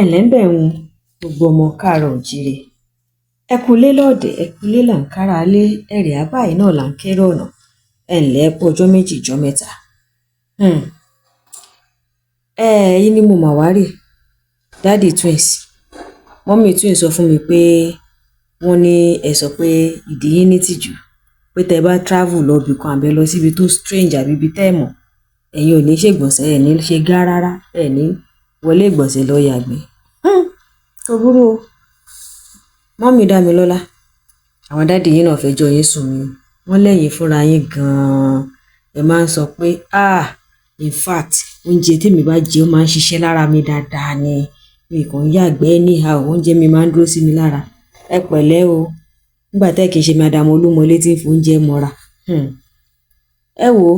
ẹ̀lẹ́ ń bẹ̀ ń gbogbo ọmọ káàárọ̀ oòjíire ẹ kúlé lọ́ọ̀dẹ̀ ẹ kúlé là ń kára lé ẹ̀rẹ̀ àbáyé náà là ń kéré ọ̀nà ẹ̀ǹlẹ́ ẹ kú ọjọ́ méjì ìjọ́ mẹ́ta. Ẹ̀yin ni mo mà wá rè dáàdì twins mọ́mì twins sọ fún mi pé wọ́n ní ẹ sọ pé ìdí yín ní tìjú pé tẹ bá travel lọ ibì kan àbẹ lọ síbi tó strange àbí ibi tẹ́ ẹ̀ mọ̀ ẹ̀yin ò ní ṣègbọ̀nsẹ̀ ẹ̀ ní ṣe gá rárá ẹ̀ ní wọlé ìgbọ̀nsẹ̀ lọ yàgbẹ́. Kò burú o mọ́mì Dámilọ́lá àwọn dáàdì yín náà fẹjọ́ yín sùn mí wọ́n lẹ́yìn fúnra yín gan-an ẹ máa ń sọ pé in fact oúnjẹ tèmi bá jẹ ó máa ń ṣiṣẹ́ lára mi dáadáa ni mi kàn ń yàgbẹ́ níhà oúnjẹ mi máa ń dúró sí mi lára ẹ pẹ̀lẹ́ o nígbà tẹ́ kì í ṣe madam olúmọlé tí ń fi oúnjẹ mọ́ra. Ẹ wò ó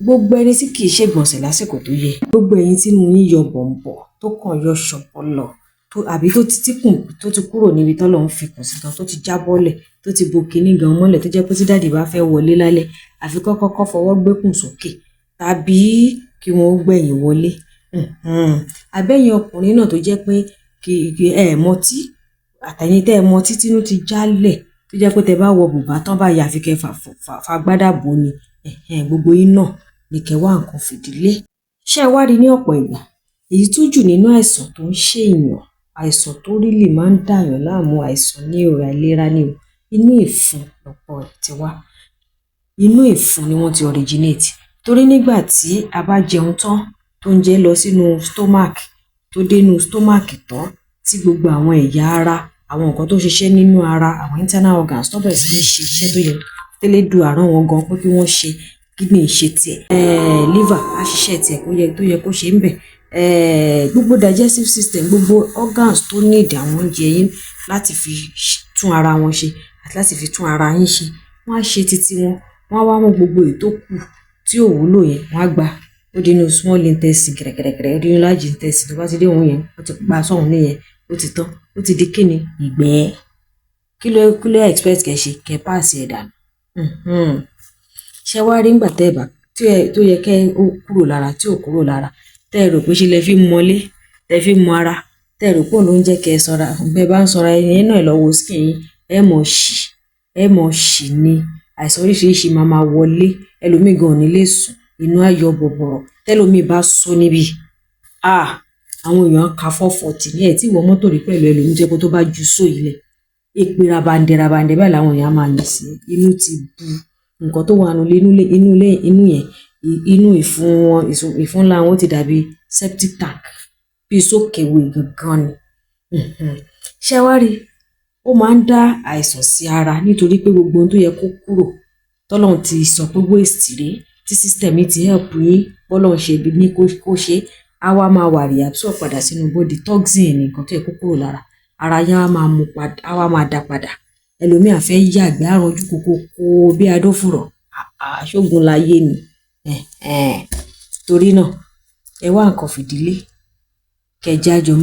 gbogbo ẹni tí kì í ṣègbọ̀nsẹ̀ lásìkò tó yẹ gbogbo ẹ̀yin tí mo yín yọ bọ̀m̀bọ̀ tó kàn yọ ṣọ̀pọ̀lọ̀ àbí tó ti tíkùn tó ti kúrò níbi tọ́lọ́run fi kùn sí gan tó ti jábọ́lẹ̀ tó ti bo kinní gan mọ́lẹ̀ tó jẹ́ pé tí dáàdì bá fẹ́ wọlé lálẹ́ àfi kọ́kọ́ fọwọ́ gbẹ́kùn sókè tàbí kí wọ́n gbẹ̀yìn wọlé. Abẹ́yìn ọkùnrin náà tó jẹ́ pé kì ẹ mọtí àtẹ̀yìn tẹ́ ẹ mọtí tínú ti jálẹ̀ tó jẹ́ pé tẹ́ bá wọ bùbá tán bá yà fi kẹ́ fagbádà bò ni gbogbo yín náà ní kẹ́ wá nǹkan fìdílé. Ṣé ẹ wá rí ní ọ̀pọ̀ ìgbà èyí tó jù nínú àìsàn tó ń ṣèèyàn àìsàn tó rí lè máa ń dàyàn láàmú àìsàn ní ọ̀rọ̀ àìlera ni o inú ìfun lọ́pọ̀ rẹ̀ ti wá inú ìfun ni wọ́n ti originate torí nígbà tí a bá jẹun tán tó ń jẹ lọ sínú stomach tó dénú stomach tán tí gbogbo àwọn ẹ̀yà ara àwọn nǹkan tó ṣiṣẹ́ nínú ara àwọn internal organs tó bẹ̀rẹ̀ sí ní ṣe iṣẹ́ tó yẹ tẹ́lẹ̀ du àrán wọn gan pé kí wọ́n ṣe kidney ṣe tiẹ̀ liver á ṣiṣẹ́ tiẹ̀ tó yẹ kó ṣe ń bẹ̀ gbogbo digestive system gbogbo organs tó need àwọn oúnjẹ yín láti fi tún ara wọn ṣe àti láti fi tún ara yín ṣe wọ́n á ṣe títí wọn wọ́n á wá mú gbogbo ètò kù tí ò wúlò yẹn wọ́n á gbà ó dínú small intestine kẹ̀rẹ̀kẹ̀rẹ̀ ó dínú large intestine tó bá ti dé òun yẹn ó ti pa sọ́hun nìyẹn ó ti tán ó ti di kíni ìgbẹ́ kí ló expect kẹ́ ṣe kẹ́ páàsì ẹ̀ dànù. Ṣé wá rí ńgbà tẹ́ ẹ bá tó yẹ kẹ́ ó kúrò lára tí ò kúrò lára tẹ́ ẹ rò pé ṣe lẹ fi mọlé tẹ́ fi mọ ara tẹ́ ẹ rò pé òun ló ń jẹ́ kẹ́ ẹ sanra bẹ́ẹ̀ bá ń sanra ẹ̀yìn náà lọ́wọ́ skin yín ẹ mọ̀ ṣì ni àìsàn oríṣiríṣi máa wọlé ẹlòmíì gan ò ní lè sùn inú ayọ̀ bọ̀bọ̀rọ̀ tẹ́lòmíì bá sún níbi àwọn èèyàn ka 440 ní ẹ̀ tí ìwọ mọ́tò rí pẹ̀lú ẹlòmíì jẹ́ pé tó bá ju só ilẹ̀ èpè rabandẹ bẹ́ẹ̀ làwọn èèyàn máa yìn sí inú ti bu nǹkan tó wà inú yẹn inú ìfun ńlá wọn ti dàbí septic tank bí sókèwé gangan ni. Ṣé wá rí ó máa ń dá àìsàn sí ara nítorí pé gbogbo ohun tó yẹ kó kúrò tọ́lọ́run ti sọ pé waste rèé tí system ti help yín bọ́lọ́run ṣe ní kó ṣe á wá máa wà reabsorb padà sínú body toxin nǹkan tó yẹ kó kúrò lára ara yẹn á wá máa dá padà ẹlòmíà fẹ́ yàgbẹ́ àrùn ojú kòkó bí adófùrọ̀ ṣógun láyé ni. Torí náà ẹ wá nǹkan fìdílé kẹjájọ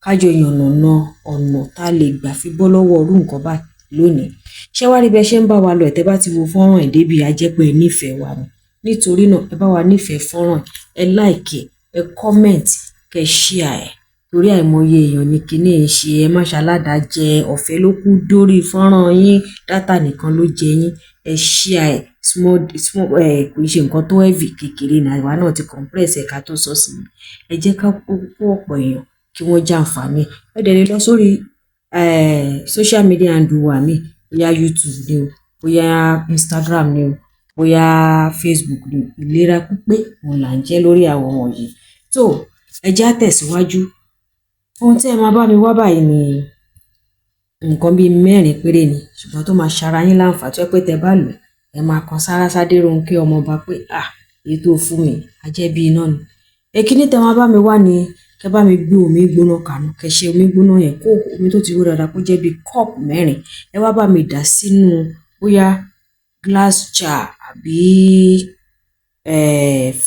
kájọ yànnàná ọ̀nà tá a lè gbà fi bọ́ lọ́wọ́ orú nǹkan báyìí lónìí. Ṣé wá rí bẹ́ẹ̀ ṣe ń bá wa lọ ẹ̀ tẹ́ bá ti wo fọ́nrán ẹ̀ débi ajẹ́pẹ́ ẹ nífẹ̀ẹ́ wa ni nítorí náà ẹ bá wa nífẹ̀ẹ́ fọ́nrán ẹ like ẹ comment kẹ share ẹ̀ torí àìmọye èèyàn ní kíní ẹ̀ ṣe ẹ má ṣaládàá jẹ ọ̀fẹ́ ló kú dórí fọ́nrán yín dátà nìkan ló jẹ yín ẹ share ẹ̀ small kò ṣe nǹkan tó heavy kékeré náà àwa náà ti compress ẹ̀ka tó sọ sí i ẹ jẹ́ ká kó ọ̀pọ̀ èèyàn kí wọ́n jàǹfààní ẹ dẹ̀ lè lọ sórí social media handle wa mi bóyá YouTube ni o bóyá Instagram ni o bóyá Facebook ni o ìlera pípé òun là ń jẹ́ lórí àwọn wọ̀nyí tó ẹ jẹ́ á tẹ̀síwájú ohun tí ẹ máa bá mi wá báyìí ni nǹkan bíi 4 péré ni ṣùgbọ́n tó máa ṣara yín láǹfààní tó yẹ pé tẹ bá lò ẹ máa kan sára Sádérónkẹ́ ọmọọba pé èyí tó fún mi ajẹ́ bí iná ni. Èkíní tẹ máa bá mi wá ni kẹ bá mi gbé omi gbóná kaná kẹ ṣe omi gbóná yẹn kó omi tó ti hó dáadáa kó jẹ́ bí cup 4 ẹ wá bá mi dà sínú bóyá glass jar àbí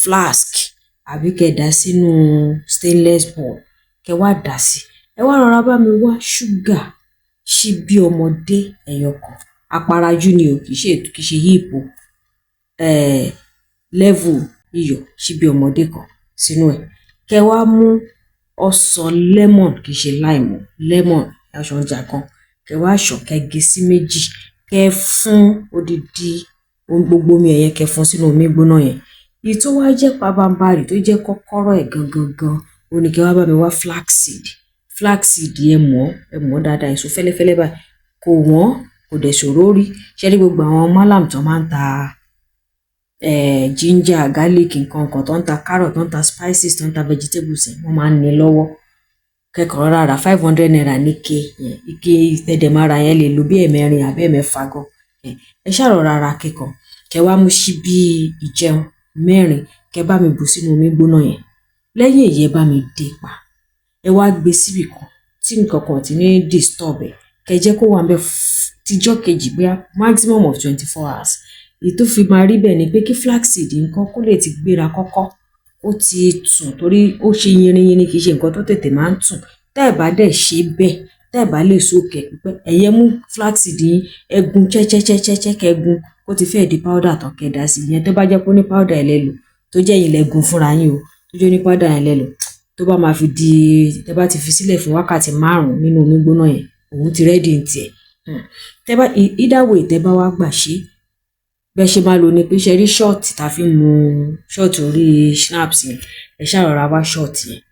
flask àbí kẹ dà sínú stainless bowl kẹ wá dà sí ẹ wá rọra bá mi wá ṣúgà ṣíbí ọmọdé ẹyọkan aparaju ni o kì í ṣe yípo level iyọ̀ ṣíbí ọmọdé kan sínú ẹ̀ kẹ wá mú ọsàn lemon kì í ṣe lime lemon aṣọjà kan kẹ́ wá ṣàn kẹ́ gé sí méjì kẹ́ fún odidi ohun gbogbo omi ẹ̀yẹn kẹ́ fún sínú omi gbóná yẹn. Èyí tó wá jẹ́ pabambarì tó jẹ́ kọ́kọ́rọ́ ẹ̀ gangan ó ní kẹ́ wá bá mi wá flaxseed ẹ mọ̀ dáadáa èso fẹ́lẹ́fẹ́lẹ́ báyìí kò wọ́n kò dẹ̀ ṣòro rí ṣe rí gbogbo àwọn malam tó máa ń ta ginger garlic nǹkan kan tó ń ta carrot tó ń ta spices tó ń ta vegetables wọ́n máa ń ní lọ́wọ́ kẹ́kọ̀ọ́ rárá 500 naira ní ike tẹ̀dẹ̀mára yẹn lè lo bí ẹ̀mẹrin àbẹ́ ẹ̀mẹfà gan ẹ ṣàrọ̀ rárá kẹ́kọ̀ọ́ kẹ́ wá mú ṣíbí ìjẹun 4 kẹ́ bá mi bù sínú omi gbóná yẹn lẹ́yìn èyí ẹ bá mi dé pa ẹ wá gbé síbì kan tí nǹkan kan ti ní disturb ẹ kẹ́ jẹ́ kó wà ń bẹ tíjọ́ kejì bóyá maximum of 24 hours èyí tó fi máa rí bẹ́ẹ̀ ni pé kí flaxseed nǹkan kó lè ti gbéra kọ́kọ́ ó ti tùn torí ó ṣe yinrin kì í ṣe nǹkan tó tètè máa ń tùn tá ẹ bá dẹ̀ ṣe bẹ́ẹ̀ tá ẹ bá lè sókè pípẹ́ ẹ̀yẹ mú flaxseed yín ẹ̀gún chẹ́chẹ́chẹ́chẹ́ kẹ́gún ó ti fẹ́ẹ̀ di powder tán kẹ́ dà sí ìyẹn tó bá jẹ́ pé ó ní powder ẹ̀ lẹ́lò tó jẹ́ yín lẹ́gún fúnra yín o tó jẹ́ ní powder ẹ̀ lẹ́lò tó bá máa fi di tẹ́ bá ti fi sílẹ̀ fún wákàtí 5 nínú omi gbóná yẹn òun ti rẹ́dì ní tiẹ̀ tẹ́ bá either way tẹ́ bá wá gbà ṣe bẹ́ẹ̀ ṣe máa lò ní pé ṣe rí ṣọ́ọ̀tì tá a fi mu ṣọ́ọ̀tì orí schnapps yẹn ẹ ṣàrọ̀ra wá ṣọ́ọ̀tì yẹn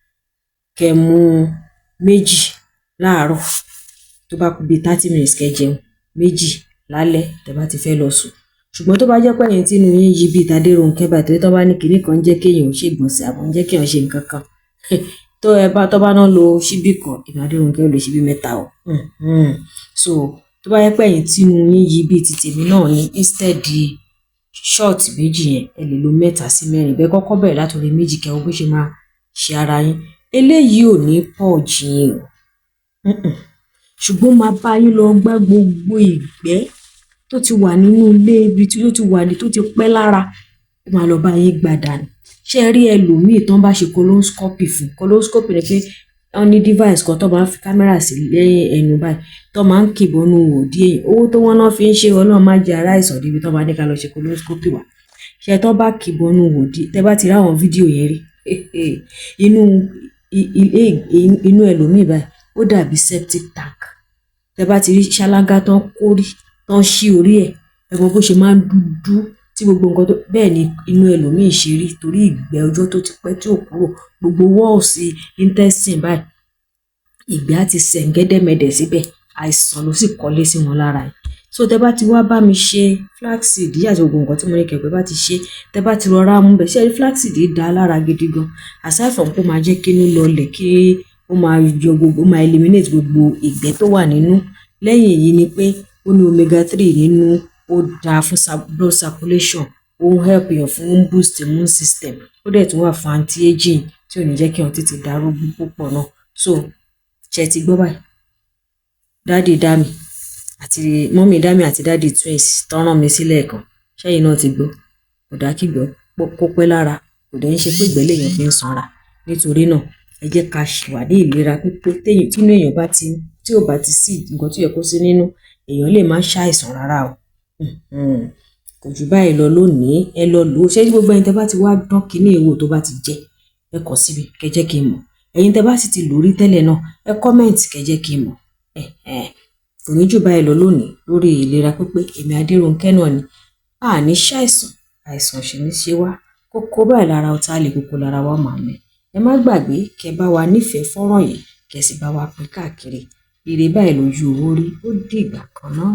kẹ́ mú 2 láàárọ̀ tó bá kù bí 30 minutes kẹ́ jẹun 2 lálẹ́ tẹ́ bá ti fẹ́ lọ sùn ṣùgbọ́n tó bá jẹ́ pé ẹ̀yin tí inú yín yí bí Tadéronkẹ́ bá tó bá ní kinní kan jẹ́ kéèyàn ò ṣègbọ̀nsẹ̀ àbọ̀ ń jẹ́ kéèyàn ṣe nǹkan kan tó bá náà lo ṣíbí kan ìmọ̀ Adéronkẹ́ ò lè ṣíbí 3 o so tó bá yẹ pé ẹ̀yin tí inú yín yí bí ti tèmi náà ni instead short 2 yẹn ẹ lè lo 3 sí 4 bẹ́ẹ̀ kọ́kọ́ bẹ̀rẹ̀ látòrí 2 kẹ́ wo bó ṣe máa ṣe ara yín eléyìí ò ní pọ̀ jìn o ṣùgbọ́n máa bá yín lọ gbá gbogbo ìgbẹ́ tó ti wà nínú ilé ibi tí ó ti wà ní tó ti pẹ́ lára ó máa lọ bá yín gbà dànù ṣé rí ẹlòmíì tán bá ṣe coloscopy fún coloscopy ni pé wọ́n ní device kan tó máa ń fi kámẹ́rà sí lẹ́yìn ẹnu báyìí tó máa ń kìbọnú òdì èyàn owó tó wọ́n náà fi ń ṣe Ọlọ́run má jẹ́ ara ìsọ̀dí ibi tó máa ní ká lọ ṣe coloscopy wà ṣe tó bá kìbọnú òdì tẹ́ bá ti rí àwọn fídíò yẹn rí inú ẹlòmíì báyìí ó dàbí septic tank tẹ́ bá ti rí ṣáláńgá tán kórí tán ṣí orí ẹ̀ ẹ̀gbọ́n bó ṣe máa ń dúdú tí gbogbo nǹkan tó bẹ́ẹ̀ ni inú ẹlòmíì ṣe rí torí ìgbẹ́ ọjọ́ tó ti pẹ́ tí ò kúrò gbogbo walls intestine báyìí ìgbẹ́ á ti sẹ̀ǹgẹ́dẹ́mẹdẹ̀ síbẹ̀ àìsàn ló sì kọ́lé sí wọn lára yìí so tẹ́ bá ti wá bá mi ṣe flaxseed yìí àti gbogbo nǹkan tí mo ní kẹ̀kẹ́ bá ti ṣe tẹ́ bá ti rọra mú bẹ̀ ṣe flaxseed dá lára gidi gan aside from kó máa jẹ́ kí inú lọlẹ̀ kí ó máa yọ gbogbo ó máa eliminate gbogbo ìgbẹ́ tó wà nínú lẹ́yìn èyí ni pé ó ní omega 3 nínú ó dáa fún blood circulation ó ń help èèyàn fún boost immune system ó dẹ̀ tún wà fún anti-aging tí ò ní jẹ́ kí wọ́n tètè darúgbó púpọ̀ náà so ṣe ti gbọ́ báyìí dáàdì dámì àti mọ́mì dámì àti dáàdì twins tán rán mi sílẹ̀ kan ṣẹ́yìn náà ti gbọ́ kò dá kí gbọ́ kó pẹ́ lára kò dẹ̀ ń ṣe pé ìgbẹ́ lèèyàn fi ń sanra nítorí náà ẹ jẹ́ ká wà ní ìlera pípé tínú èèyàn bá ti tí ò bá ti sí nǹkan tó yẹ kó sí nínú èèyàn lè má ṣàìsàn rárá o kò jù báyìí lọ lónìí ẹ lọ lò ó ṣé gbogbo ẹ̀yin tẹ́ bá ti wá dán kínní èwo tó bá ti jẹ ẹ kọ síbi kẹ́ jẹ́ kí n mọ̀ ẹ̀yin tẹ́ bá sì ti lò rí tẹ́lẹ̀ náà ẹ kọ́mẹ̀ǹtì kẹ́ jẹ́ kí n mọ̀ kò ní jù báyìí lọ lónìí lórí ìlera pípé èmi Adéronkẹ́ náà ni àní ṣàìsàn àìsàn ṣì ní ṣe wá kókó báyìí lára ọ̀tá lè kókó lára wa máa mẹ́ ẹ má gbàgbé kẹ́ bá wa nífẹ̀ẹ́ fọ́nrán yìí kẹ́ sì bá wa pín káàkiri ire báyìí lójú owó rí ó dìgbà kan náà.